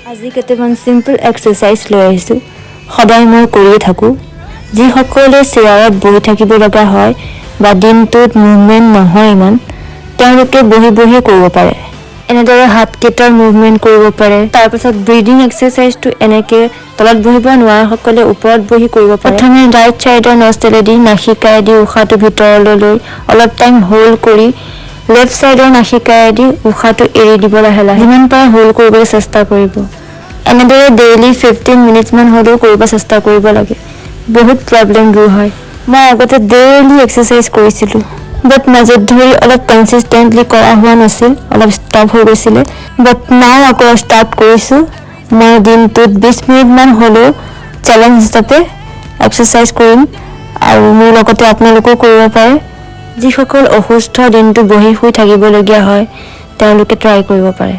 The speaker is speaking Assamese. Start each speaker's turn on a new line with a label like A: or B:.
A: আজি কেইটামান সিম্পল এক্সাৰসাইজ লৈ আহিছোঁ সদায় মই কৰিয়ে থাকোঁ যিসকলে চেয়াৰত বহি থাকিব লগা হয় বা দিনটোত মুভমেণ্ট নহয় ইমান তেওঁলোকে বহি বহি কৰিব পাৰে এনেদৰে হাতকেইটাৰ মুভমেণ্ট কৰিব পাৰে তাৰপিছত ব্ৰিডিং এক্সাৰসাইজটো এনেকৈ তলত বহিব নোৱাৰাসকলে ওপৰত বহি কৰিব পাৰে প্ৰথমে ৰাইট চাইডৰ নষ্টলেদি নাসিকাইদি উশাহটো ভিতৰলৈ লৈ অলপ টাইম হোল্ড কৰি লেফ্ট চাইডৰ নাসিকাইদি উশাহটো এৰি দিব লাহে লাহে যিমান পাৰে হোল্ড কৰিবলৈ চেষ্টা কৰিব এনেদৰে ডেইলি 15 মিনিটছ মান হ'লেও কৰিব চেষ্টা কৰিব লাগে বহুত প্ৰব্লেম দূৰ হয় মই আগতে ডেইলি এক্সাৰসাইজ কৰিছিলোঁ বাট মাজত ধৰি অলপ কনচিষ্টেণ্টলি কৰা হোৱা নাছিল অলপ ষ্টপ হৈ গৈছিলে বাট নাও আকৌ ষ্টাৰ্ট কৰিছোঁ মই দিনটোত 20 মিনিট মান হ'লেও চেলেঞ্জ হিচাপে এক্সাৰসাইজ কৰিম আৰু মোৰ লগতে আপোনালোকেও কৰিব পাৰে যিসকল অসুস্থ দিনটো বহি শুই থাকিবলগীয়া হয় তেওঁলোকে ট্ৰাই কৰিব পাৰে